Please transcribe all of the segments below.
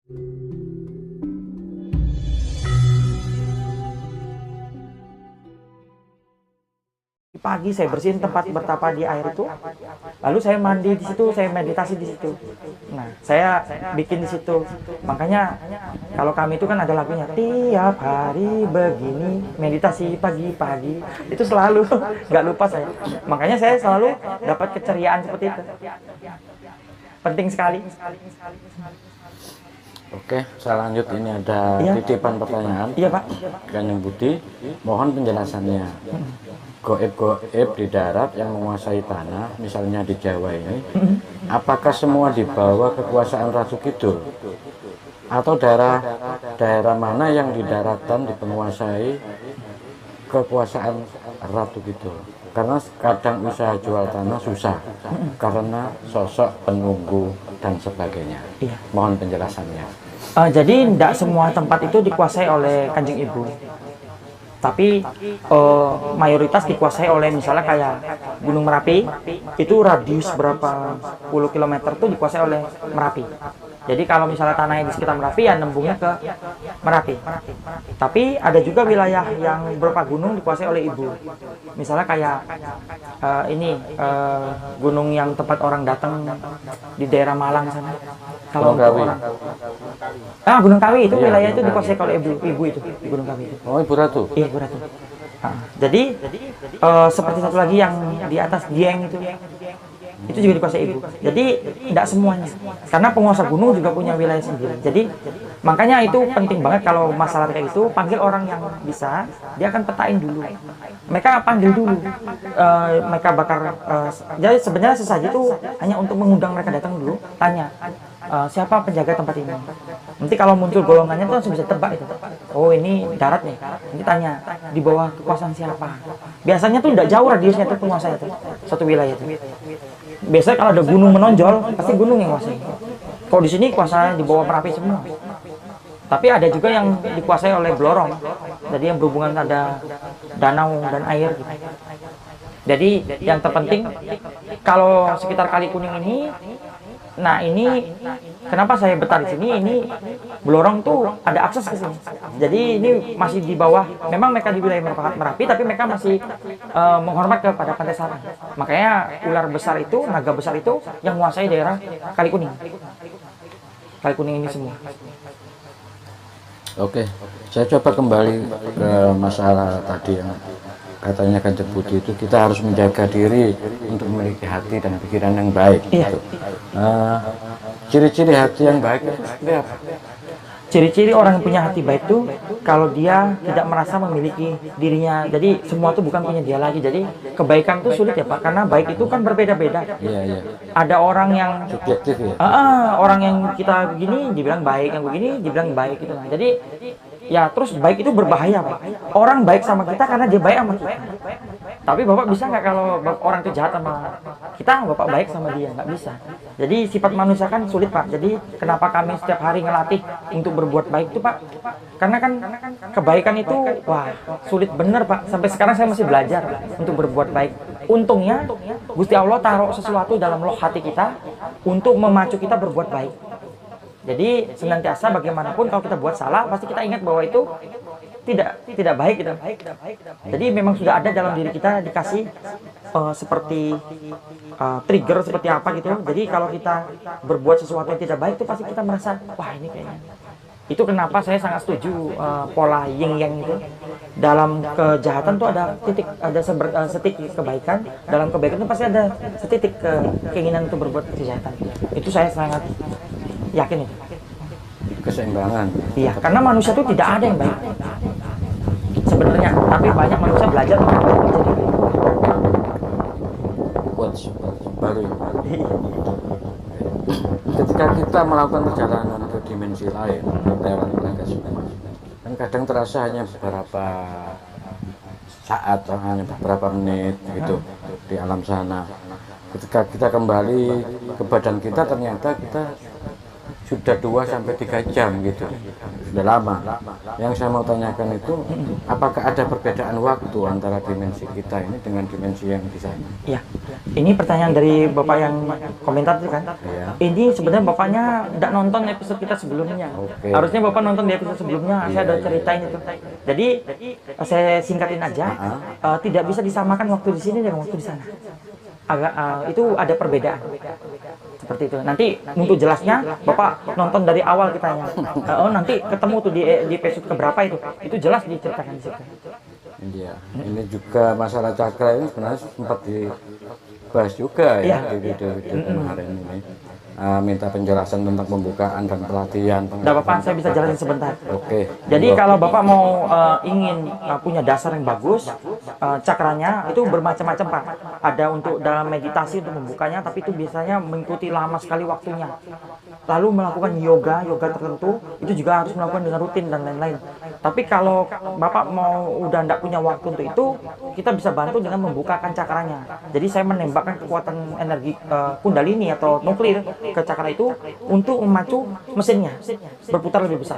Pagi saya bersihin tempat bertapa di air itu, lalu saya mandi di situ, saya meditasi di situ. Nah, saya bikin di situ. Makanya kalau kami itu kan ada lagunya, tiap hari begini meditasi pagi-pagi, itu selalu nggak lupa saya. Makanya saya selalu dapat keceriaan seperti itu. Penting sekali. Oke, saya lanjut. Ini ada titipan pertanyaan. Iya, Pak. Kanjeng Budi, mohon penjelasannya. Goib-goib di darat yang menguasai tanah, misalnya di Jawa ini, apakah semua di bawah kekuasaan Ratu Kidul? Atau daerah mana yang di daratan dipenguasai kekuasaan Ratu Kidul? Karena kadang usaha jual tanah susah karena sosok penunggu dan sebagainya. Iya. Mohon penjelasannya. Jadi tidak semua tempat itu dikuasai oleh Kanjeng Ibu, tapi mayoritas dikuasai oleh misalnya kayak Gunung Merapi, itu radius berapa puluh kilometer tuh dikuasai oleh Merapi. Jadi kalau misalnya tanahnya di sekitar Merapi ya nembungnya ke Merapi. Tapi ada juga wilayah yang berupa gunung dikuasai oleh Ibu. Misalnya kayak gunung yang tempat orang datang di daerah Malang sana. Kalau Gunung Kawi. Gunung Kawi itu Iya, wilayah itu Gunung dikuasai oleh Ibu itu di Gunung Kawi itu. Oh, Ibu Ratu. Iya, Ibu Ratu. Jadi seperti satu lagi yang di atas Dieng itu juga dikuasai Ibu. Jadi tidak semuanya, karena penguasa gunung juga punya wilayah sendiri. Jadi makanya itu penting banget kalau masalah kayak itu, panggil orang yang bisa, dia akan petain dulu. Mereka panggil dulu, mereka bakar. Jadi sebenarnya sesaji itu hanya untuk mengundang mereka datang dulu, tanya siapa penjaga tempat ini. Nanti kalau muncul golongannya itu langsung bisa tebak itu. Oh, ini darat nih. Nanti tanya di bawah kekuasaan siapa. Biasanya tuh tidak jauh radiusnya itu penguasa itu satu wilayah itu. Biasanya kalau ada gunung menonjol, pasti gunung yang kuasai. Kalau di sini kuasanya di bawah Merapi semua. Tapi ada juga yang dikuasai oleh Blorong. Jadi yang berhubungan ada danau dan air gitu. Jadi yang terpenting kalau sekitar Kali Kuning ini, nah ini kenapa saya betah di sini? Ini Blorong tuh ada akses ke sini. Jadi ini masih di bawah. Memang mereka di wilayah Merapi, tapi mereka masih menghormat kepada Pantai Selatan. Makanya ular besar itu, naga besar itu yang menguasai daerah Kali Kuning. Kali Kuning ini semua. Oke, saya coba kembali ke masalah tadi yang katanya Kanjeng Budi itu kita harus menjaga diri untuk memiliki hati dan pikiran yang baik. Iya. Gitu. Ciri-ciri hati yang baik itu seperti apa? Ciri-ciri orang yang punya hati baik itu kalau dia tidak merasa memiliki dirinya, jadi semua itu bukan punya dia lagi. Jadi kebaikan itu sulit ya Pak, karena baik itu kan berbeda-beda. Iya, iya. Ada orang yang Subjektif ya. orang yang kita begini dibilang baik, yang begini dibilang baik gitu. Nah, jadi ya terus baik itu berbahaya Pak. Orang baik sama kita karena dia baik sama kita. Tapi Bapak bisa nggak kalau orang itu jahat sama kita, Bapak baik sama dia? Nggak bisa. Jadi sifat manusia kan sulit Pak. Jadi kenapa kami setiap hari ngelatih untuk berbuat baik itu Pak? Karena kan kebaikan itu wah sulit bener Pak. Sampai sekarang saya masih belajar untuk berbuat baik. Untungnya Gusti Allah taruh sesuatu dalam loh hati kita untuk memacu kita berbuat baik. Jadi senantiasa bagaimanapun kalau kita buat salah pasti kita ingat bahwa itu tidak baik gitu. Jadi memang sudah ada dalam diri kita dikasih seperti trigger seperti apa gitu. Jadi kalau kita berbuat sesuatu yang tidak baik itu pasti kita merasa wah ini kayaknya. Itu kenapa saya sangat setuju pola yin yang itu. Dalam kejahatan tuh ada titik, ada setitik kebaikan. Dalam kebaikan itu pasti ada setitik keinginan untuk berbuat kejahatan. Itu saya sangat yakin itu. Keseimbangan. Iya, karena manusia itu tidak ada yang baik sebenarnya, tapi banyak manusia belajar untuk baik menjadi baik. Quotes baru ya. Ketika kita melakukan perjalanan ke dimensi lain lewat tenaga surga, kan kadang terasa hanya beberapa saat, hanya beberapa menit gitu di alam sana. Ketika kita kembali ke badan kita, ternyata kita sudah 2 sampai 3 jam gitu sudah lama. Yang saya mau tanyakan itu, apakah ada perbedaan waktu antara dimensi kita ini dengan dimensi yang di sana? Iya, ini pertanyaan dari Bapak yang komentar itu kan. Iya. Ini sebenarnya Bapaknya tidak nonton episode kita sebelumnya. Oke. Harusnya Bapak nonton di episode sebelumnya, saya Iya, udah iya. ceritain itu. Jadi saya singkatin aja, tidak bisa disamakan waktu di sini dengan waktu di sana. Agak itu ada perbedaan. Seperti itu. Nanti untuk jelasnya Bapak nonton dari awal kitanya. Nanti ketemu tuh di episode keberapa itu. Itu jelas diceritakan di situ. Iya, ini juga masalah cakra ini sebenarnya sempat dibahas juga ya di video-video kemarin ini. Minta penjelasan tentang pembukaan dan pelatihan. Nggak apa-apa, saya bisa jelasin sebentar. Oke. Jadi kalau Bapak mau ingin punya dasar yang bagus, cakranya itu bermacam-macam Pak. Ada untuk dalam meditasi untuk membukanya, tapi itu biasanya mengikuti lama sekali waktunya. Lalu melakukan yoga tertentu, itu juga harus melakukan dengan rutin dan lain-lain. Tapi kalau Bapak mau udah nggak punya waktu untuk itu, kita bisa bantu dengan membukakan cakranya. Jadi saya menembakkan kekuatan energi kundalini atau nuklir ke cakra itu untuk memacu mesinnya berputar lebih besar.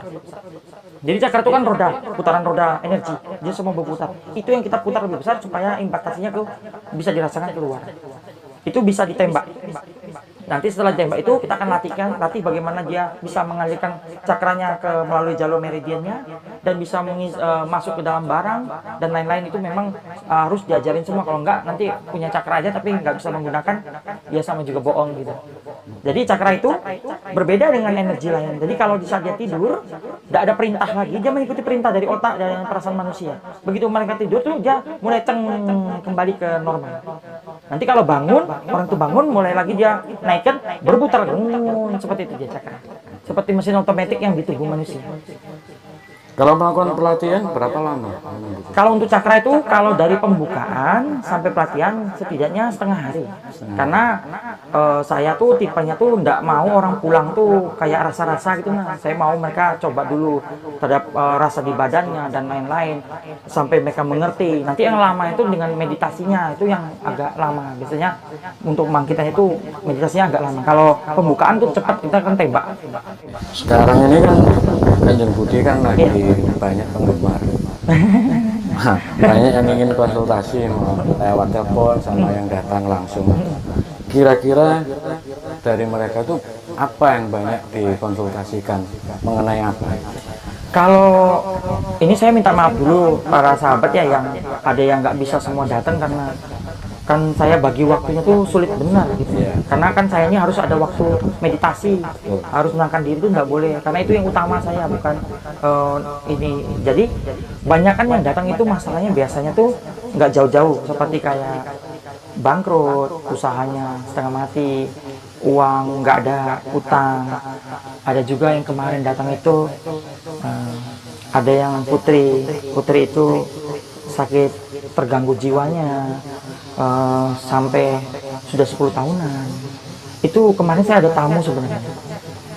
Jadi cakra itu kan roda, putaran roda energi, dia semua berputar. Itu yang kita putar lebih besar supaya impaktasinya bisa dirasakan keluar. Itu bisa ditembak. Nanti setelah ditembak itu kita akan latih bagaimana dia bisa mengalirkan cakranya melalui jalur meridiannya dan bisa masuk ke dalam barang dan lain-lain. Itu memang harus diajarin semua. Kalau enggak nanti punya cakra aja tapi nggak bisa menggunakan, ya sama juga bohong gitu. Jadi cakra itu berbeda dengan energi lain. Jadi kalau di saat dia tidur, tidak ada perintah lagi, dia mengikuti perintah dari otak dan perasaan manusia. Begitu mereka tidur tuh dia mulai kembali ke normal. Nanti kalau bangun, orang itu bangun, mulai lagi dia naikkan, berputar, seperti itu dia cakra. Seperti mesin otomatis yang di tubuh manusia. Kalau melakukan pelatihan berapa lama? Kalau untuk cakra itu, kalau dari pembukaan sampai pelatihan setidaknya setengah hari. Karena saya tuh tipenya tuh nggak mau orang pulang tuh kayak rasa-rasa gitu. Nah, saya mau mereka coba dulu terhadap rasa di badannya dan lain-lain sampai mereka mengerti. Nanti yang lama itu dengan meditasinya itu yang agak lama. Biasanya untuk membangkitnya itu meditasinya agak lama. Kalau pembukaan tuh cepat, kita kan tembak. Sekarang ini kan Kanjeng Budi kan lagi banyak penggemar. Banyak yang ingin konsultasi mau lewat telepon sama yang datang langsung. Kira-kira dari mereka tuh apa yang banyak dikonsultasikan mengenai apa? Kalau ini saya minta maaf dulu para sahabat ya, yang ada yang nggak bisa semua datang karena kan saya bagi waktunya tuh sulit benar gitu. Karena kan saya ini harus ada waktu meditasi, harus menenangkan diri itu nggak boleh, karena itu yang utama saya, bukan ini. Jadi banyak kan yang datang itu masalahnya biasanya tuh nggak jauh-jauh, seperti kayak bangkrut, usahanya setengah mati, uang nggak ada, utang. Ada juga yang kemarin datang itu ada yang putri itu sakit, terganggu jiwanya sampai sudah 10 tahunan. Itu kemarin saya ada tamu sebenarnya,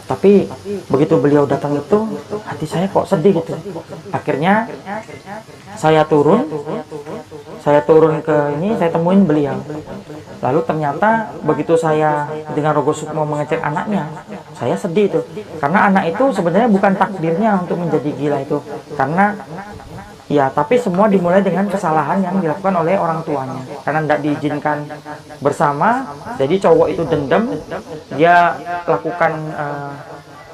tapi begitu beliau datang itu hati saya kok sedih gitu. Akhirnya saya turun ke ini, saya temuin beliau. Lalu ternyata begitu saya dengan Rogo Sukmo mengecek anaknya, saya sedih itu. Karena anak itu sebenarnya bukan takdirnya untuk menjadi gila itu. Karena ya, tapi semua dimulai dengan kesalahan yang dilakukan oleh orang tuanya. Karena tidak diizinkan bersama, jadi cowok itu dendam, dia lakukan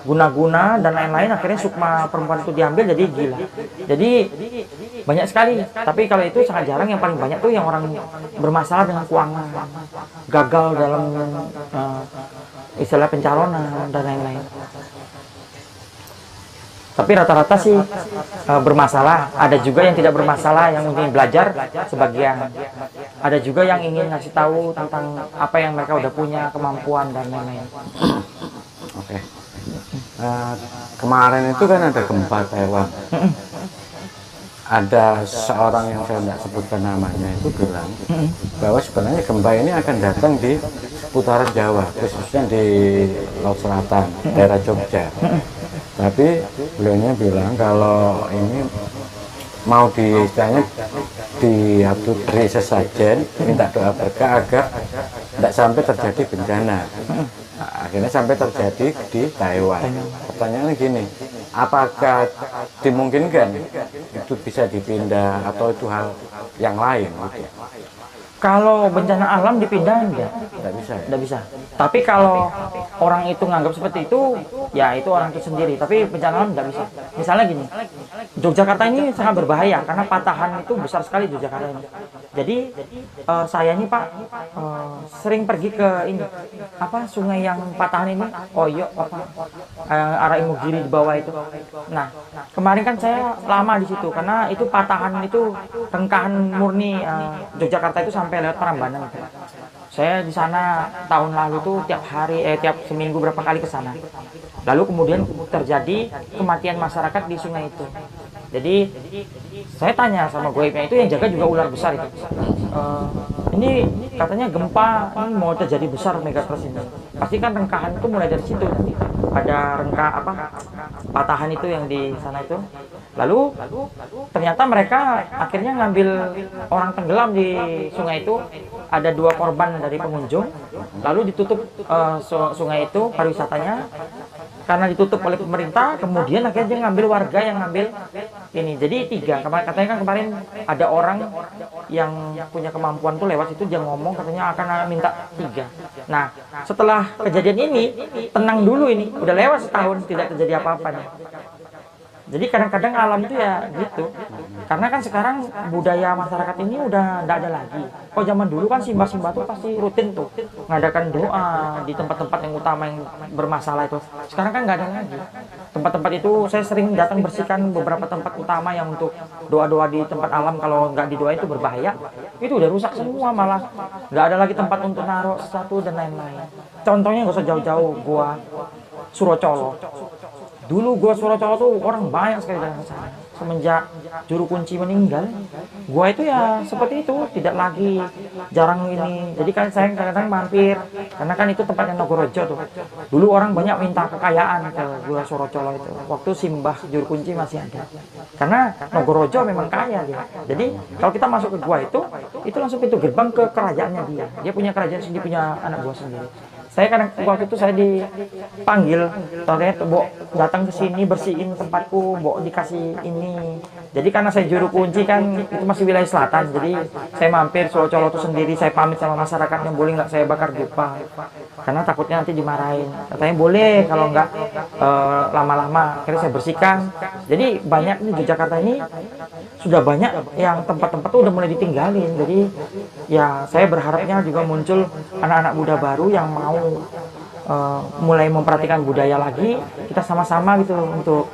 guna-guna dan lain-lain. Akhirnya sukma perempuan itu diambil, jadi gila. Jadi banyak sekali. Tapi kalau itu sangat jarang. Yang paling banyak tuh yang orang bermasalah dengan keuangan, gagal dalam istilah pencalonan dan lain-lain. Tapi rata-rata sih bermasalah. Ada juga yang tidak bermasalah, yang ingin belajar sebagian. Ada juga yang ingin ngasih tahu tentang apa yang mereka udah punya, kemampuan dan lain-lain. Oke. Kemarin itu kan ada gempa Taiwan. Ada seorang yang saya tidak sebutkan namanya itu bilang bahwa sebenarnya gempa ini akan datang di seputaran Jawa, khususnya di Laut Selatan, daerah Jogja. Tapi beliaunya bilang kalau ini mau istilahnya beri sesajen, minta doa berkah agar tidak sampai terjadi bencana. Nah, akhirnya sampai terjadi di Taiwan. Pertanyaannya gini, apakah dimungkinkan itu bisa dipindah atau itu hal yang lain gitu? Kalau bencana alam dipindahin enggak? Tidak bisa ya? Nggak bisa. Tapi kalau orang itu nganggap seperti itu, ya itu orang itu sendiri. Tapi bencana alam nggak bisa. Misalnya gini, Yogyakarta ini sangat berbahaya karena patahan itu besar sekali Yogyakarta ini. Jadi saya ini Pak sering pergi ke ini apa sungai yang patahan ini, Oyo apa arah Imogiri di bawah itu. Nah kemarin kan saya lama di situ karena itu patahan itu rengkahan murni Yogyakarta itu sampai lewat Prambanan. Saya di sana tahun lalu tuh tiap hari, tiap seminggu berapa kali ke sana. Lalu kemudian terjadi kematian masyarakat di sungai itu. Jadi saya tanya sama goibnya itu yang jaga juga ular besar itu. Ini katanya gempa ini mau terjadi besar megatrust ini. Pasti kan rengkahan itu mulai dari situ. Ada rengka apa patahan itu yang di sana itu. Lalu ternyata mereka akhirnya ngambil orang tenggelam di sungai itu. Ada 2 korban dari pengunjung. Lalu ditutup sungai itu pariwisatanya. Karena ditutup oleh pemerintah, kemudian akhirnya dia ngambil warga yang ngambil ini. Jadi 3. Katanya kan kemarin ada orang yang punya kemampuan tuh lewat situ dia ngomong katanya akan minta 3. Nah, setelah kejadian ini tenang dulu ini. Udah lewat setahun tidak terjadi apa-apa nih. Jadi kadang-kadang alam itu ya gitu. Karena kan sekarang budaya masyarakat ini udah nggak ada lagi. Kalau zaman dulu kan simbah-simbah tuh pasti rutin tuh ngadakan doa di tempat-tempat yang utama yang bermasalah itu. Sekarang kan nggak ada lagi. Tempat-tempat itu saya sering datang bersihkan beberapa tempat utama yang untuk doa-doa di tempat alam. Kalau nggak didoain itu berbahaya. Itu udah rusak semua malah. Nggak ada lagi tempat untuk naruh sesuatu dan lain-lain. Contohnya nggak usah jauh-jauh gua Surocolo. Dulu gua Surocolo tuh orang banyak sekali datang ke sana. Semenjak Juru Kunci meninggal, gua itu ya seperti itu, tidak lagi jarang ini. Jadi kan saya kadang-kadang mampir, karena kan itu tempatnya Nogorojo tuh. Dulu orang banyak minta kekayaan ke gua Surocolo itu. Waktu Simbah Juru Kunci masih ada. Karena Nogorojo memang kaya dia. Jadi kalau kita masuk ke gua itu langsung pintu gerbang ke kerajaannya dia. Dia punya kerajaan sendiri, punya anak buah sendiri. Saya kadang waktu itu saya dipanggil, ternyata Mbok datang ke sini bersihin tempatku, Mbok dikasih ini. Jadi karena saya juru kunci kan itu masih wilayah selatan, jadi saya mampir Surocolo itu sendiri, saya pamit sama masyarakatnya boleh nggak saya bakar dupa, karena takutnya nanti dimarahin. Katanya boleh kalau nggak lama-lama. Akhirnya saya bersihkan. Jadi banyak nih di Jakarta ini sudah banyak yang tempat-tempat tuh udah mulai ditinggalin. Jadi ya saya berharapnya juga muncul anak-anak muda baru yang mau mulai memperhatikan budaya lagi, kita sama-sama gitu untuk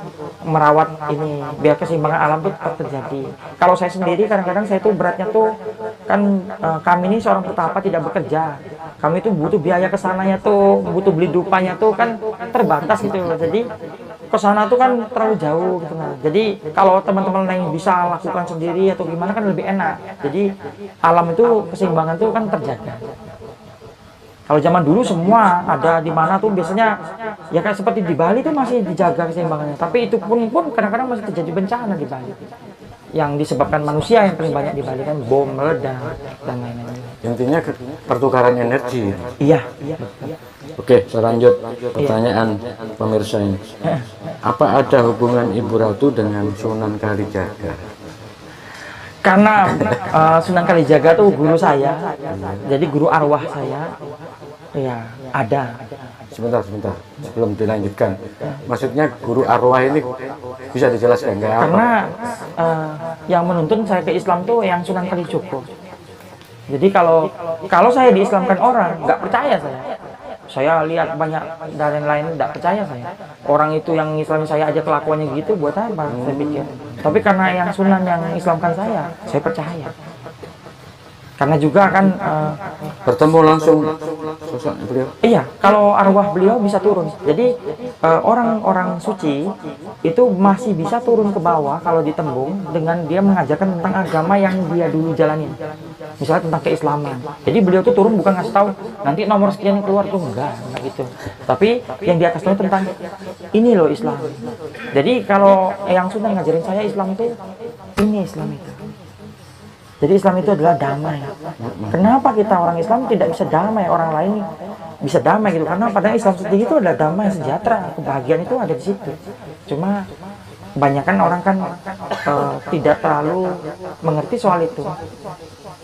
merawat ini biar keseimbangan alam itu tetap terjadi. Kalau saya sendiri kadang-kadang saya tuh beratnya tuh kan kami ini seorang petapa tidak bekerja, kami itu butuh biaya kesananya tuh, butuh beli dupanya tuh kan terbatas gitu. Jadi ke sana tuh kan terlalu jauh gitu. Nah, jadi kalau teman-teman yang bisa lakukan sendiri atau gimana kan lebih enak. Jadi alam itu keseimbangan tuh kan terjaga. Kalau zaman dulu semua ada di mana tuh biasanya ya kayak seperti di Bali tuh masih dijaga keseimbangannya. Tapi itu pun kadang-kadang masih terjadi bencana di Bali. Yang disebabkan manusia yang paling banyak di Bali kan bom meledak dan lain-lain. Intinya pertukaran energi. Iya. Oke, saya lanjut pertanyaan pemirsa ini. Apa ada hubungan Ibu Ratu dengan Sunan Kalijaga? Karena Sunan Kalijaga tuh guru saya, jadi guru arwah saya. Ya, ada. Sebentar, sebelum dilanjutkan. Maksudnya guru arwah ini bisa dijelaskan kayak apa? Karena yang menuntun saya ke Islam tuh yang Sunan Kalijogo. Jadi kalau saya diislamkan orang, nggak percaya saya. Saya lihat banyak dari lain nggak percaya saya. Orang itu yang Islami saya aja kelakuannya gitu, buat apa? Saya pikir. Tapi karena yang Sunan yang Islamkan saya percaya. Karena juga kan bertemu langsung sosok beliau. Iya, kalau arwah beliau bisa turun. Jadi orang-orang suci itu masih bisa turun ke bawah kalau ditembung dengan dia mengajarkan tentang agama yang dia dulu jalanin. Misalnya tentang keislaman. Jadi beliau tuh turun bukan ngasih tahu nanti nomor sekian yang keluar tuh enggak gitu. Tapi yang di atas itu tentang ini loh Islam. Jadi kalau yang Sunan ngajarin saya Islam itu ini Islam itu. Jadi Islam itu adalah damai. Kenapa kita orang Islam tidak bisa damai? Orang lain bisa damai gitu, karena pada Islam sendiri itu adalah damai, sejahtera, kebahagiaan itu ada di situ. Cuma kebanyakan orang kan tidak terlalu mengerti soal itu.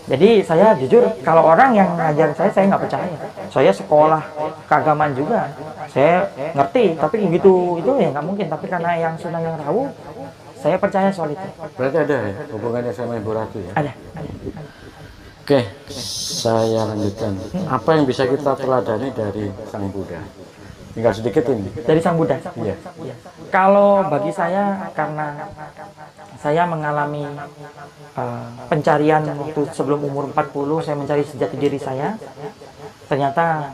Jadi saya jujur, kalau orang yang ngajar saya nggak percaya. Saya sekolah keagamaan juga, saya ngerti, tapi gitu itu ya nggak mungkin. Tapi karena yang Sunan yang Rawu, saya percaya soal itu. Berarti ada ya hubungannya sama Ibu Ratu ya? Ada. Oke, saya lanjutkan. Apa yang bisa kita teladani dari Sang Buddha? Tinggal sedikit ini. Dari Sang Buddha. Iya. Iya. Kalau bagi saya, karena saya mengalami pencarian waktu sebelum umur 40, saya mencari sejati diri saya. Ternyata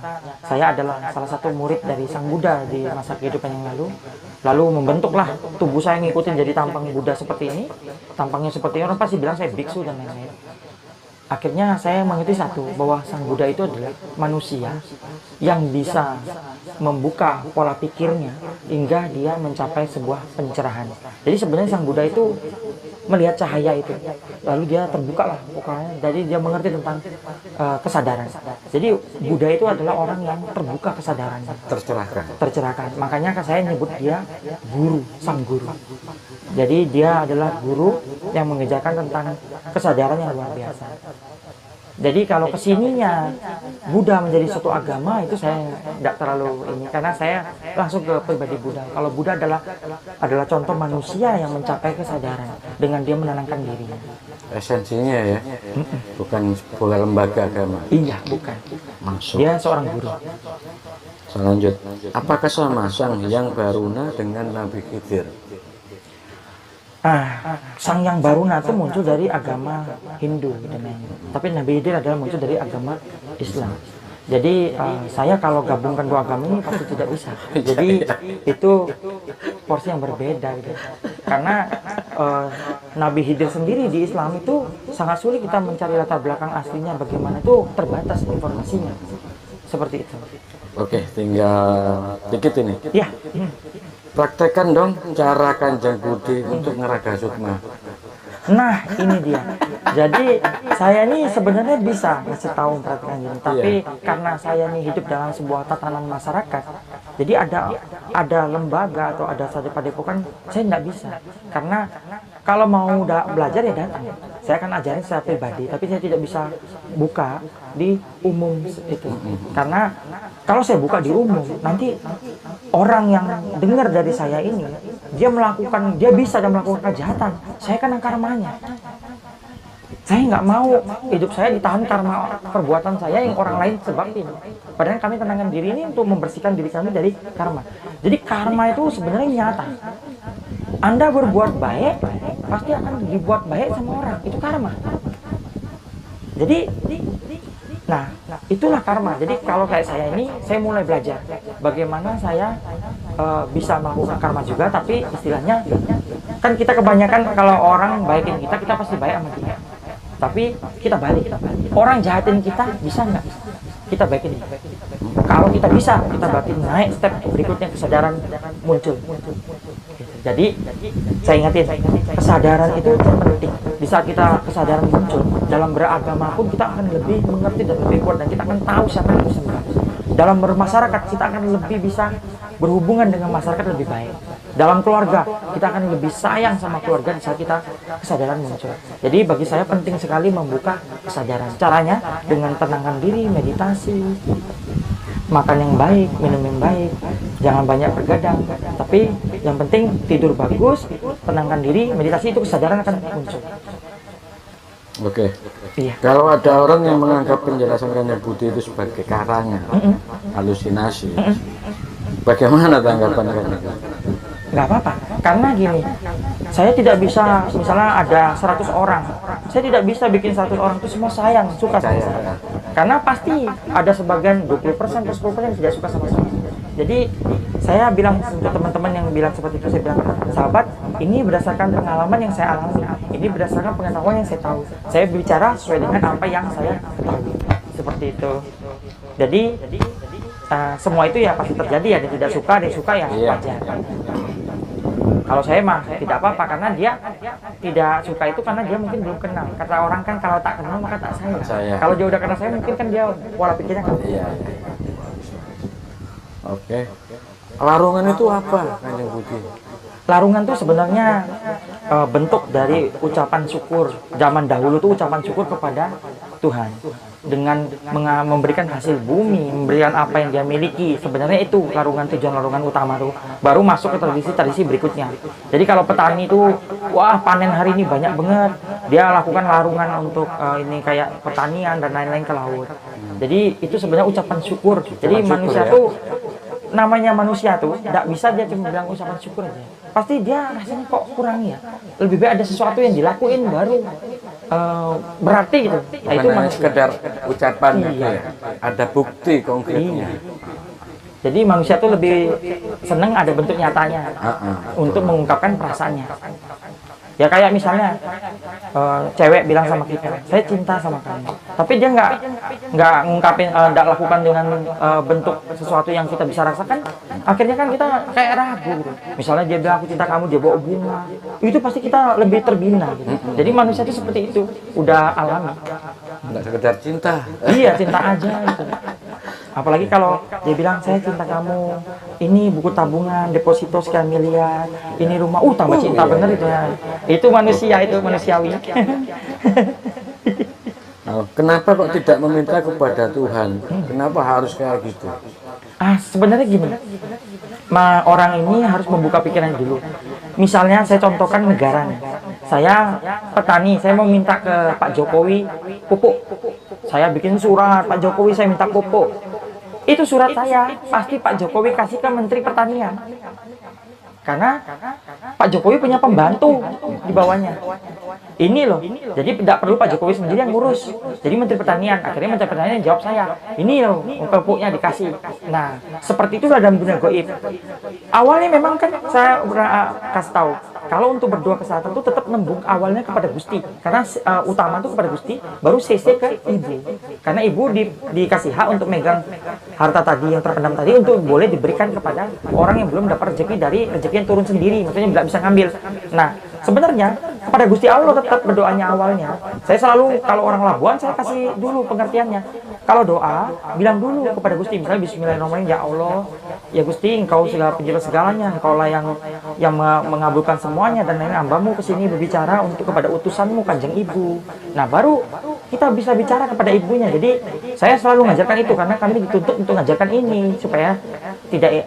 saya adalah salah satu murid dari Sang Buddha di masa kehidupan yang lalu. Lalu membentuklah tubuh saya ngikutin jadi tampang Buddha seperti ini. Tampangnya seperti ini, orang pasti bilang saya biksu dan lain-lain. Akhirnya saya mengerti satu, bahwa Sang Buddha itu adalah manusia yang bisa membuka pola pikirnya hingga dia mencapai sebuah pencerahan. Jadi sebenarnya Sang Buddha itu melihat cahaya itu, lalu dia terbuka lah pokoknya, jadi dia mengerti tentang kesadaran. Jadi Buddha itu adalah orang yang terbuka kesadarannya, tercerahkan. Makanya saya nyebut dia guru, sang guru. Jadi dia adalah guru yang mengajarkan tentang kesadaran yang luar biasa. Jadi kalau kesininya Buddha menjadi suatu agama, itu saya tidak terlalu ini, karena saya langsung ke pribadi Buddha. Kalau Buddha adalah contoh manusia yang mencapai kesadaran dengan dia menenangkan dirinya. Esensinya ya, bukan sebuah lembaga agama. Iya, bukan. Masuk. Dia seorang guru. Selanjut, apakah sama Sang Hyang Baruna dengan Nabi Khidir? Sang Hyang Baruna itu muncul dari agama Hindu dan lain-lain. Tapi Nabi Khidir adalah muncul dari agama Islam. Jadi saya kalau gabungkan dua agama ini pasti tidak bisa. Jadi itu porsi yang berbeda gitu. Karena Nabi Khidir sendiri di Islam itu sangat sulit kita mencari latar belakang aslinya, bagaimana itu terbatas informasinya. Seperti itu. Oke, tinggal dikit ini. Ya. Praktekkan dong cara Kanjeng Budi untuk ngeraga sukma. Nah, ini dia. Jadi saya ini sebenarnya bisa ngasih tahu praktekan gini, tapi karena saya ini hidup dalam sebuah tatanan masyarakat, jadi ada lembaga atau ada saja padepokan, saya nggak bisa. Karena kalau mau belajar ya datang. Saya akan ajarin secara pribadi, tapi saya tidak bisa buka di umum itu. Karena kalau saya buka di umum, nanti orang yang dengar dari saya ini, dia bisa melakukan kejahatan. Saya kena karmanya. Saya nggak mau hidup saya ditahan karma perbuatan saya yang orang lain sebabin. Padahal kami tenangkan diri ini untuk membersihkan diri kami dari karma. Jadi karma itu sebenarnya nyata. Anda berbuat baik, pasti akan dibuat baik sama orang. Itu karma. Jadi, nah itulah karma. Jadi kalau kayak saya ini, saya mulai belajar bagaimana saya bisa melakukan karma juga. Tapi istilahnya, kan kita kebanyakan kalau orang baikin kita pasti baik sama dia. Tapi kita balik. Orang jahatin kita, bisa nggak? Kita baikin. Kalau kita bisa, kita baikin, naik step berikutnya, kesadaran muncul. Jadi saya ingatin, kesadaran itu penting. Di saat kita kesadaran muncul, dalam beragama pun kita akan lebih mengerti dan lebih kuat, dan kita akan tahu siapa yang disembah. Dalam bermasyarakat, kita akan lebih bisa berhubungan dengan masyarakat lebih baik. Dalam keluarga, kita akan lebih sayang sama keluarga di saat kita kesadaran muncul. Jadi bagi saya penting sekali membuka kesadaran. Caranya dengan tenangkan diri, meditasi, makan yang baik, minum yang baik, jangan banyak bergadang. Tapi yang penting tidur bagus, tenangkan diri, meditasi, itu kesadaran akan muncul. Oke. Iya. Kalau ada orang yang menganggap penjelasan Kanjeng Budi itu sebagai karangan, halusinasi, bagaimana tanggapan Kanjeng? Nggak apa-apa, karena gini, saya tidak bisa, misalnya ada 100 orang, saya tidak bisa bikin 100 orang itu semua sayang, suka sama saya. Karena pasti ada sebagian 20% atau 10% yang tidak suka sama saya. Jadi saya bilang untuk teman-teman yang bilang seperti itu, saya bilang, sahabat, ini berdasarkan pengalaman yang saya alami, ini berdasarkan pengetahuan yang saya tahu. Saya bicara sesuai dengan apa yang saya ketahui. Seperti itu. Jadi semua itu ya pasti terjadi, ada yang tidak suka, ada yang suka, ya wajar. Kalau saya mah tidak apa-apa, karena dia tidak suka itu karena dia mungkin belum kenal. Kata orang kan, kalau tak kenal maka tak sayang. Kalau dia udah kenal saya, mungkin kan dia pola pikirnya kan. Iya. Oke. Larungan itu apa, Kanjeng Budi? Larungan tuh sebenarnya bentuk dari ucapan syukur. Zaman dahulu tuh ucapan syukur kepada Tuhan dengan memberikan hasil bumi, memberikan apa yang dia miliki. Sebenarnya itu larungan, tujuan larungan utama tuh. Baru masuk ke tradisi-tradisi berikutnya. Jadi kalau petani itu, wah panen hari ini banyak banget, dia lakukan larungan untuk ini kayak pertanian dan lain-lain ke laut. Jadi itu sebenarnya ucapan syukur. Jadi manusia ya? tuh, namanya manusia tuh tidak bisa dia cuma bilang ucapan syukur aja, pasti dia rasanya kok kurang ya, lebih baik ada sesuatu yang dilakuin baru berarti gitu. Nah, itu Bukan hanya manusia. sekedar ucapan gitu Iya. ya. Ada bukti konkretnya. Iya. Jadi manusia tuh lebih seneng ada bentuk nyatanya untuk mengungkapkan perasaannya. Ya kayak misalnya cewek bilang sama kita, saya cinta sama kamu, tapi dia nggak ngungkapin, nggak lakukan dengan bentuk sesuatu yang kita bisa rasakan. Akhirnya kan kita kayak ragu gitu. Misalnya dia bilang aku cinta kamu, dia bawa bunga, itu pasti kita lebih terbina gitu. Jadi manusia itu seperti itu, udah alami. Nggak sekedar cinta. Iya, cinta aja gitu. Apalagi kalau dia bilang saya cinta kamu, ini buku tabungan, deposito sekian miliar, ini rumah, tambah cinta bener itu ya. Itu manusia, itu manusiawi. Nah, kenapa kok tidak meminta kepada Tuhan? Kenapa harus kayak gitu? Sebenarnya gini, orang ini harus membuka pikirannya dulu. Misalnya saya contohkan negara nih. Saya petani, saya mau minta ke Pak Jokowi pupuk. Saya bikin surat, Pak Jokowi saya minta pupuk. Itu surat saya, pasti Pak Jokowi kasih ke Menteri Pertanian. Karena Pak Jokowi punya pembantu di bawahnya. Ini loh, jadi tidak perlu Pak Jokowi sendiri yang ngurus. Jadi Menteri Pertanian, akhirnya Menteri Pertanian jawab saya, ini loh pupuknya dikasih. Nah, seperti itu dalam dunia gaib. Awalnya memang kan saya kasih tahu, kalau untuk berdoa kesehatan itu tetap nembung awalnya kepada Gusti. Karena utama itu kepada Gusti, baru CC ke ibu. Karena ibu dikasih hak untuk megang harta tadi yang terpendam tadi untuk boleh diberikan kepada orang yang belum dapat rezeki dari rezeki yang turun sendiri, maksudnya nggak bisa ngambil. Nah, sebenarnya kepada Gusti Allah tetap berdoanya awalnya. Saya selalu kalau orang Labuan saya kasih dulu pengertiannya. Kalau doa bilang dulu kepada Gusti, misalnya Bismillahirrahmanirrahim, ya Allah, ya Gusti, Engkau segala penjara segalanya, Engkaulah yang mengabulkan semuanya, dan lain hambamu kesini berbicara untuk kepada utusanmu Kanjeng Ibu. Nah, baru kita bisa bicara kepada ibunya. Jadi saya selalu mengajarkan itu karena kami dituntut untuk mengajarkan ini supaya tidak